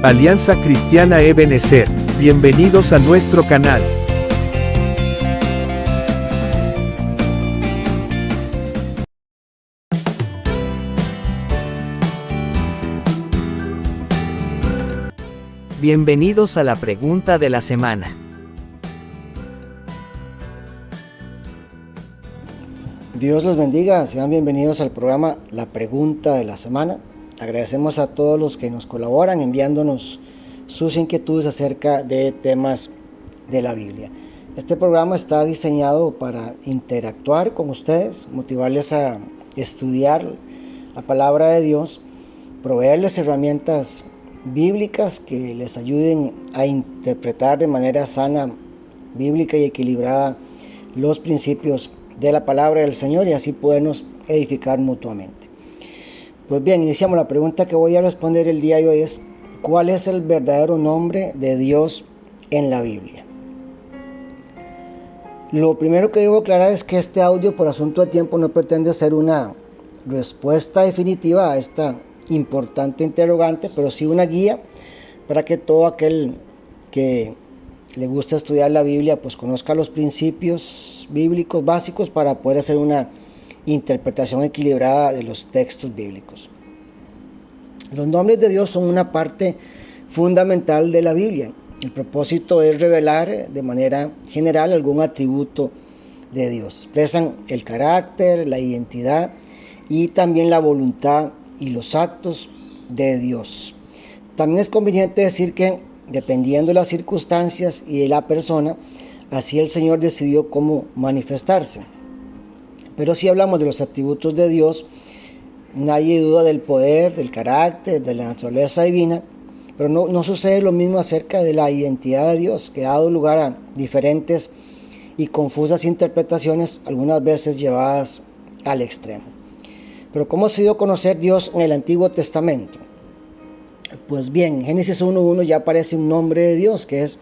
Alianza Cristiana Ebenezer, bienvenidos a nuestro canal. Bienvenidos a la pregunta de la semana. Dios los bendiga, sean bienvenidos al programa La Pregunta de la Semana. Agradecemos a todos los que nos colaboran enviándonos sus inquietudes acerca de temas de la Biblia. Este programa está diseñado para interactuar con ustedes, motivarles a estudiar la palabra de Dios, proveerles herramientas bíblicas que les ayuden a interpretar de manera sana, bíblica y equilibrada los principios de la palabra del Señor y así podernos edificar mutuamente. Pues bien, iniciamos. La pregunta que voy a responder el día de hoy es: ¿cuál es el verdadero nombre de Dios en la Biblia? Lo primero que debo aclarar es que este audio, por asunto de tiempo, no pretende ser una respuesta definitiva a esta importante interrogante, pero sí una guía para que todo aquel que le gusta estudiar la Biblia pues conozca los principios bíblicos básicos para poder hacer una interpretación equilibrada de los textos bíblicos. Los nombres de Dios son una parte fundamental de la Biblia. El propósito es revelar de manera general algún atributo de Dios. Expresan el carácter, la identidad y también la voluntad y los actos de Dios. También es conveniente decir que, dependiendo de las circunstancias y de la persona, así el Señor decidió cómo manifestarse. Pero si hablamos de los atributos de Dios, nadie duda del poder, del carácter, de la naturaleza divina, pero no sucede lo mismo acerca de la identidad de Dios, que ha dado lugar a diferentes y confusas interpretaciones, algunas veces llevadas al extremo. Pero ¿cómo se dio a conocer Dios en el Antiguo Testamento? Pues bien, en Génesis 1:1 ya aparece un nombre de Dios que es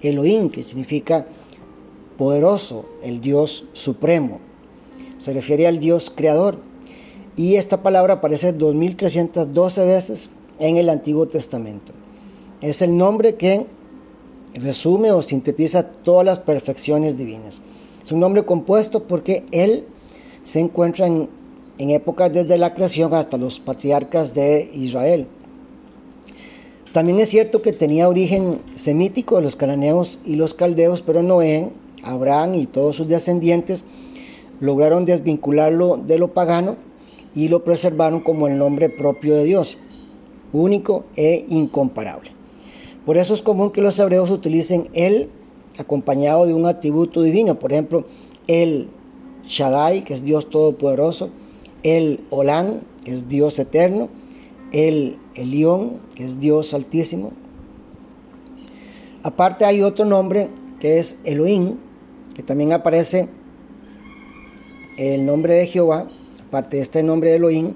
Elohim, que significa poderoso, el Dios supremo. Se refiere al Dios creador. Y esta palabra aparece 2312 veces en el Antiguo Testamento. Es el nombre que resume o sintetiza todas las perfecciones divinas. Es un nombre compuesto porque Él se encuentra en épocas desde la creación hasta los patriarcas de Israel. También es cierto que tenía origen semítico de los cananeos y los caldeos, pero Noé, Abraham y todos sus descendientes lograron desvincularlo de lo pagano y lo preservaron como el nombre propio de Dios, único e incomparable. Por eso es común que los hebreos utilicen el acompañado de un atributo divino, por ejemplo, el Shaddai, que es Dios todopoderoso, el Olán, que es Dios eterno, el Elión, que es Dios altísimo. Aparte hay otro nombre que es Elohim, que también aparece el nombre de Jehová, aparte de este nombre de Elohim,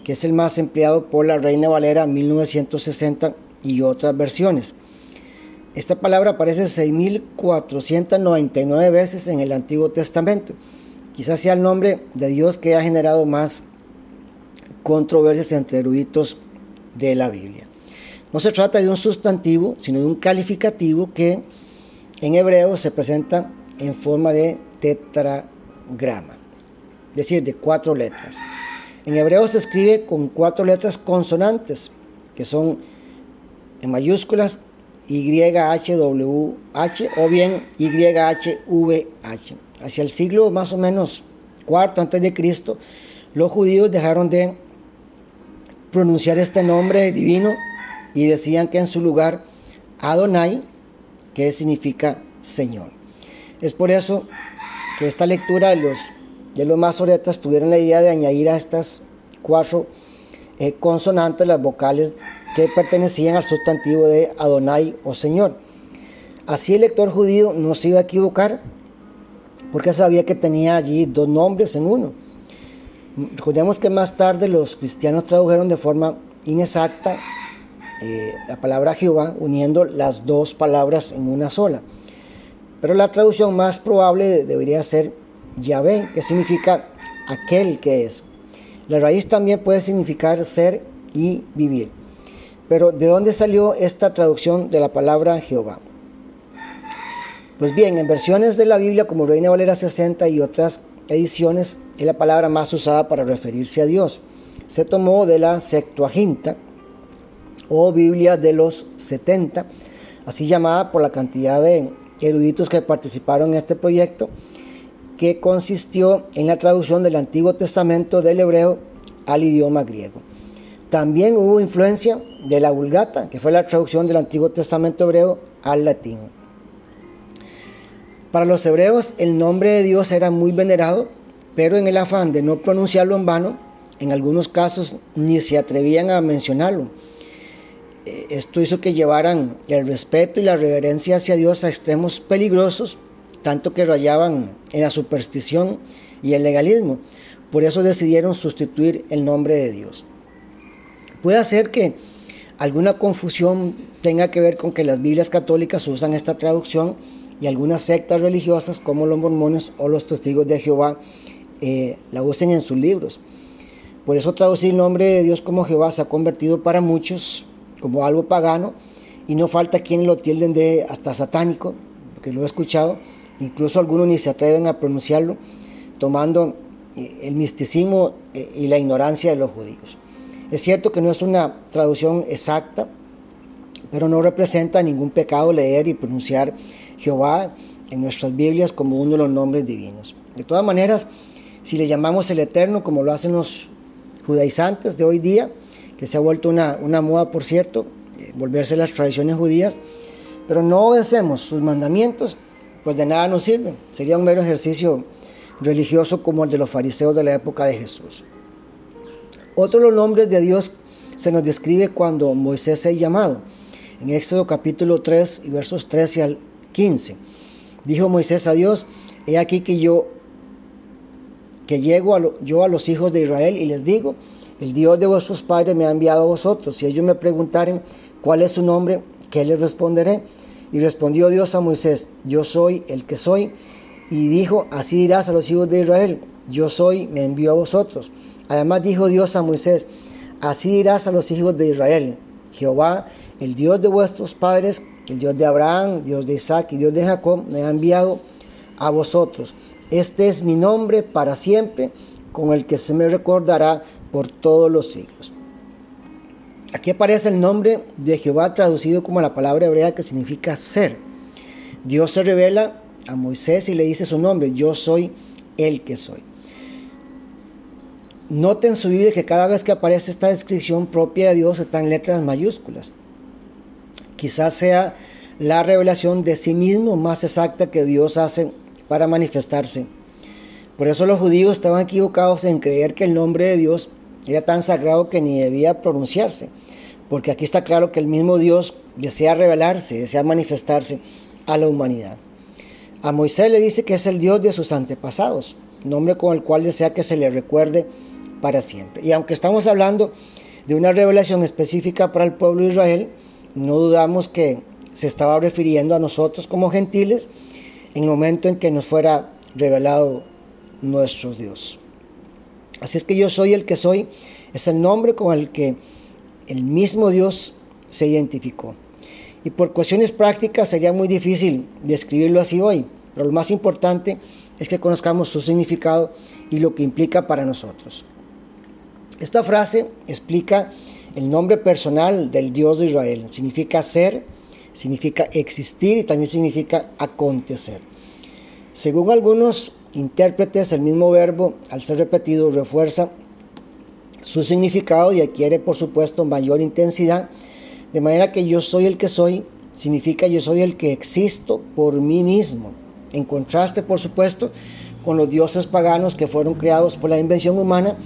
que es el más empleado por la Reina Valera 1960 y otras versiones. Esta palabra aparece 6.499 veces en el Antiguo Testamento. Quizás sea el nombre de Dios que ha generado más controversias entre eruditos de la Biblia. No se trata de un sustantivo, sino de un calificativo que en hebreo se presenta en forma de tetragrama, es decir, de 4 letras. En hebreo se escribe con 4 letras consonantes, que son en mayúsculas YHWH o bien YHVH. Hacia el siglo más o menos cuarto antes de Cristo, los judíos dejaron de pronunciar este nombre divino y decían que en su lugar Adonai, que significa Señor. Es por eso que esta lectura de los masoretas tuvieron la idea de añadir a estas 4 consonantes las vocales que pertenecían al sustantivo de Adonai o Señor. Así el lector judío no se iba a equivocar porque sabía que tenía allí 2 nombres en uno. Recordemos que más tarde los cristianos tradujeron de forma inexacta la palabra Jehová, uniendo las 2 palabras en una sola. Pero la traducción más probable debería ser Yahvé, que significa aquel que es. La raíz también puede significar ser y vivir. Pero ¿de dónde salió esta traducción de la palabra Jehová? Pues bien, en versiones de la Biblia como Reina Valera 60 y otras ediciones es la palabra más usada para referirse a Dios. Se tomó de la Septuaginta o Biblia de los 70, así llamada por la cantidad de eruditos que participaron en este proyecto, que consistió en la traducción del Antiguo Testamento del hebreo al idioma griego. También hubo influencia de la Vulgata, que fue la traducción del Antiguo Testamento hebreo al latín. Para los hebreos el nombre de Dios era muy venerado, pero en el afán de no pronunciarlo en vano, en algunos casos ni se atrevían a mencionarlo. Esto hizo que llevaran el respeto y la reverencia hacia Dios a extremos peligrosos, tanto que rayaban en la superstición y el legalismo. Por eso decidieron sustituir el nombre de Dios. Puede ser que alguna confusión tenga que ver con que las Biblias católicas usan esta traducción y algunas sectas religiosas como los mormones o los testigos de Jehová la usen en sus libros. Por eso traducir el nombre de Dios como Jehová se ha convertido para muchos como algo pagano, y no falta quienes lo tilden de hasta satánico, porque lo he escuchado. Incluso algunos ni se atreven a pronunciarlo, tomando el misticismo y la ignorancia de los judíos. Es cierto que no es una traducción exacta, pero no representa ningún pecado leer y pronunciar Jehová en nuestras Biblias como uno de los nombres divinos. De todas maneras, si le llamamos el Eterno, como lo hacen los judaizantes de hoy día, que se ha vuelto una moda, por cierto, volverse las tradiciones judías, pero no obedecemos sus mandamientos, pues de nada nos sirve. Sería un mero ejercicio religioso como el de los fariseos de la época de Jesús. Otro de los nombres de Dios se nos describe cuando Moisés es llamado. En Éxodo capítulo 3 y versos 13 al 15. Dijo Moisés a Dios: he aquí que llego yo a los hijos de Israel y les digo: el Dios de vuestros padres me ha enviado a vosotros. Si ellos me preguntaren cuál es su nombre, ¿qué les responderé? Y respondió Dios a Moisés: yo soy el que soy. Y dijo: así dirás a los hijos de Israel: yo soy, me envió a vosotros. Además dijo Dios a Moisés: así dirás a los hijos de Israel: Jehová, el Dios de vuestros padres, el Dios de Abraham, Dios de Isaac y Dios de Jacob, me ha enviado a vosotros. Este es mi nombre para siempre, con el que se me recordará por todos los siglos. Aquí aparece el nombre de Jehová traducido como la palabra hebrea que significa ser. Dios se revela a Moisés y le dice su nombre: yo soy el que soy. Noten en su Biblia que cada vez que aparece esta descripción propia de Dios está en letras mayúsculas. Quizás sea la revelación de sí mismo más exacta que Dios hace para manifestarse. Por eso los judíos estaban equivocados en creer que el nombre de Dios era tan sagrado que ni debía pronunciarse, porque aquí está claro que el mismo Dios desea revelarse, desea manifestarse a la humanidad. A Moisés le dice que es el Dios de sus antepasados, nombre con el cual desea que se le recuerde para siempre. Y aunque estamos hablando de una revelación específica para el pueblo de Israel, no dudamos que se estaba refiriendo a nosotros como gentiles en el momento en que nos fuera revelado nuestro Dios. Así es que yo soy el que soy, es el nombre con el que el mismo Dios se identificó. Y por cuestiones prácticas sería muy difícil describirlo así hoy, pero lo más importante es que conozcamos su significado y lo que implica para nosotros. Esta frase explica el nombre personal del Dios de Israel. Significa ser, significa existir y también significa acontecer. Según algunos intérpretes, el mismo verbo, al ser repetido, refuerza su significado y adquiere, por supuesto, mayor intensidad, de manera que yo soy el que soy, significa yo soy el que existo por mí mismo, en contraste, por supuesto, con los dioses paganos que fueron creados por la invención humana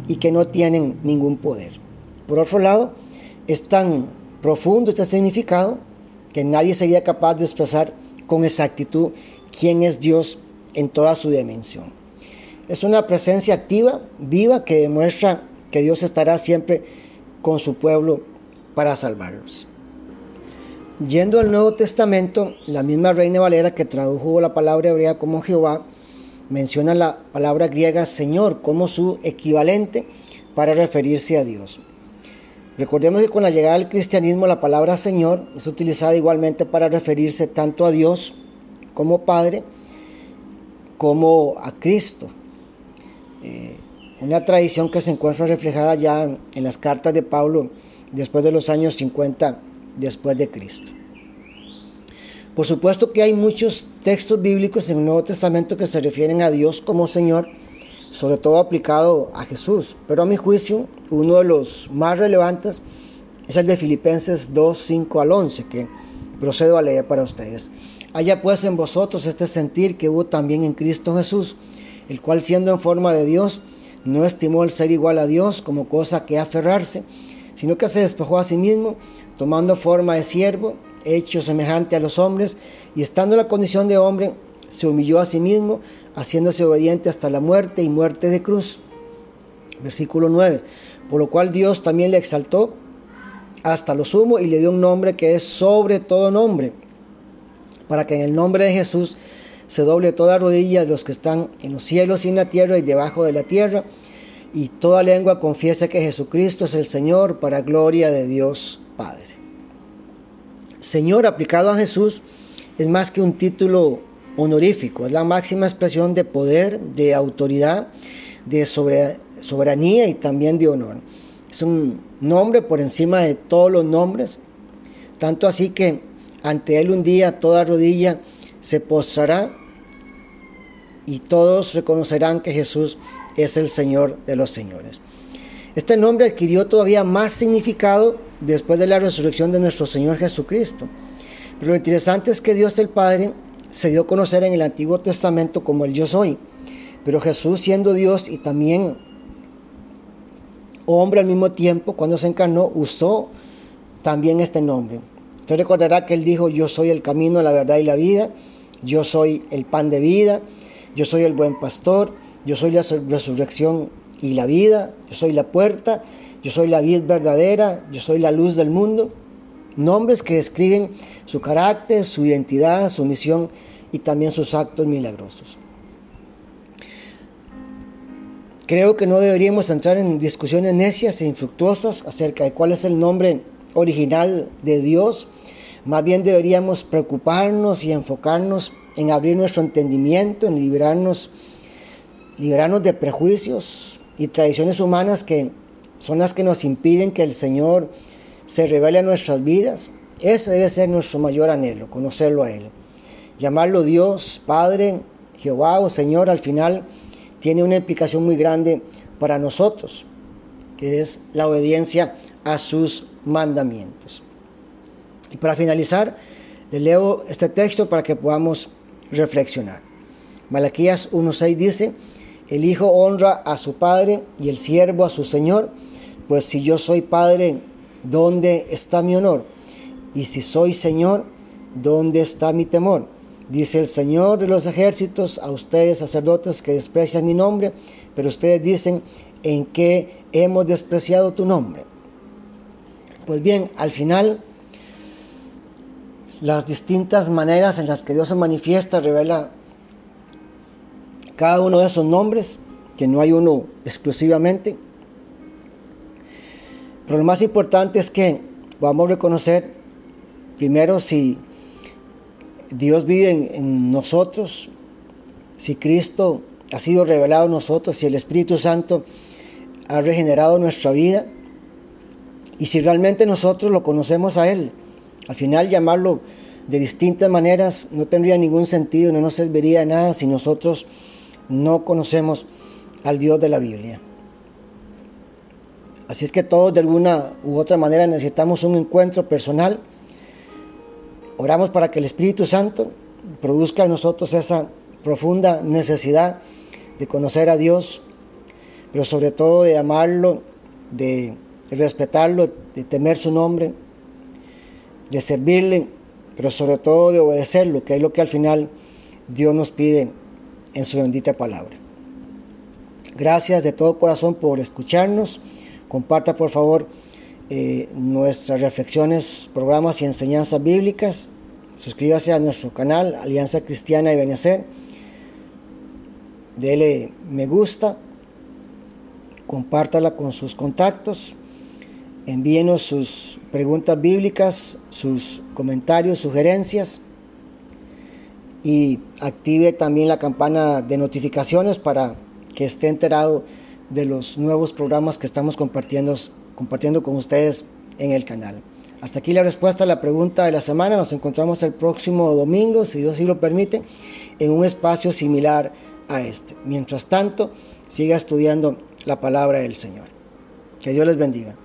y que no tienen ningún poder. Por otro lado, es tan profundo este significado que nadie sería capaz de expresar con exactitud quién es Dios en toda su dimensión. Es una presencia activa, viva, que demuestra que Dios estará siempre con su pueblo para salvarlos. Yendo al Nuevo Testamento, la misma Reina Valera que tradujo la palabra hebrea como Jehová, menciona la palabra griega Señor como su equivalente para referirse a Dios. Recordemos que con la llegada del cristianismo la palabra Señor es utilizada igualmente para referirse tanto a Dios como Padre, como a Cristo. Una tradición que se encuentra reflejada ya en las cartas de Pablo después de los años 50 después de Cristo. Por supuesto que hay muchos textos bíblicos en el Nuevo Testamento que se refieren a Dios como Señor, sobre todo aplicado a Jesús, pero a mi juicio uno de los más relevantes es el de Filipenses 2, 5 al 11, que procedo a leer para ustedes. Haya pues en vosotros este sentir que hubo también en Cristo Jesús, el cual siendo en forma de Dios, no estimó el ser igual a Dios como cosa que aferrarse, sino que se despojó a sí mismo, tomando forma de siervo, hecho semejante a los hombres, y estando en la condición de hombre, se humilló a sí mismo, haciéndose obediente hasta la muerte y muerte de cruz. Versículo 9. Por lo cual Dios también le exaltó hasta lo sumo y le dio un nombre que es sobre todo nombre, para que en el nombre de Jesús se doble toda rodilla de los que están en los cielos y en la tierra y debajo de la tierra, y toda lengua confiese que Jesucristo es el Señor, para gloria de Dios Padre. Señor aplicado a Jesús es más que un título honorífico, es la máxima expresión de poder, de autoridad, de soberanía y también de honor. Es un nombre por encima de todos los nombres, tanto así que ante Él un día toda rodilla se postrará y todos reconocerán que Jesús es el Señor de los señores. Este nombre adquirió todavía más significado después de la resurrección de nuestro Señor Jesucristo. Pero lo interesante es que Dios el Padre se dio a conocer en el Antiguo Testamento como el Yo Soy, pero Jesús, siendo Dios y también hombre al mismo tiempo, cuando se encarnó, usó también este nombre. Usted recordará que Él dijo: yo soy el camino, la verdad y la vida, yo soy el pan de vida, yo soy el buen pastor, yo soy la resurrección y la vida, yo soy la puerta, yo soy la vid verdadera, yo soy la luz del mundo. Nombres que describen su carácter, su identidad, su misión y también sus actos milagrosos. Creo que no deberíamos entrar en discusiones necias e infructuosas acerca de cuál es el nombre original de Dios. Más bien deberíamos preocuparnos y enfocarnos en abrir nuestro entendimiento, en liberarnos de prejuicios y tradiciones humanas que son las que nos impiden que el Señor se revele a nuestras vidas. Ese debe ser nuestro mayor anhelo, conocerlo a Él. Llamarlo Dios, Padre, Jehová o Señor, al final tiene una implicación muy grande para nosotros, que es la obediencia a sus mandamientos. Y para finalizar, le leo este texto para que podamos reflexionar. Malaquías 1:6 dice: el hijo honra a su padre y el siervo a su señor, pues si yo soy padre, ¿dónde está mi honor? Y si soy señor, ¿dónde está mi temor? Dice el Señor de los ejércitos a ustedes, sacerdotes, que desprecian mi nombre, pero ustedes dicen: ¿en qué hemos despreciado tu nombre? Pues bien, al final, las distintas maneras en las que Dios se manifiesta, revela cada uno de esos nombres, que no hay uno exclusivamente. Pero lo más importante es que podamos reconocer primero si Dios vive en nosotros, si Cristo ha sido revelado en nosotros, si el Espíritu Santo ha regenerado nuestra vida y si realmente nosotros lo conocemos a Él. Al final, llamarlo de distintas maneras no tendría ningún sentido, no nos serviría de nada si nosotros no conocemos al Dios de la Biblia. Así es que todos de alguna u otra manera necesitamos un encuentro personal. Oramos para que el Espíritu Santo produzca en nosotros esa profunda necesidad de conocer a Dios, pero sobre todo de amarlo, de respetarlo, de temer su nombre, de servirle, pero sobre todo de obedecerlo, que es lo que al final Dios nos pide en su bendita palabra. Gracias de todo corazón por escucharnos. Comparta por favor nuestras reflexiones, programas y enseñanzas bíblicas. Suscríbase a nuestro canal Alianza Cristiana y Benecer. Dele me gusta. Compártala con sus contactos. envíenos sus preguntas bíblicas, sus comentarios, sugerencias, y active también la campana de notificaciones para que esté enterado de los nuevos programas que estamos compartiendo con ustedes en el canal. Hasta aquí la respuesta a la pregunta de la semana. Nos encontramos el próximo domingo, si Dios así lo permite, en un espacio similar a este. Mientras tanto, siga estudiando la palabra del Señor. Que Dios les bendiga.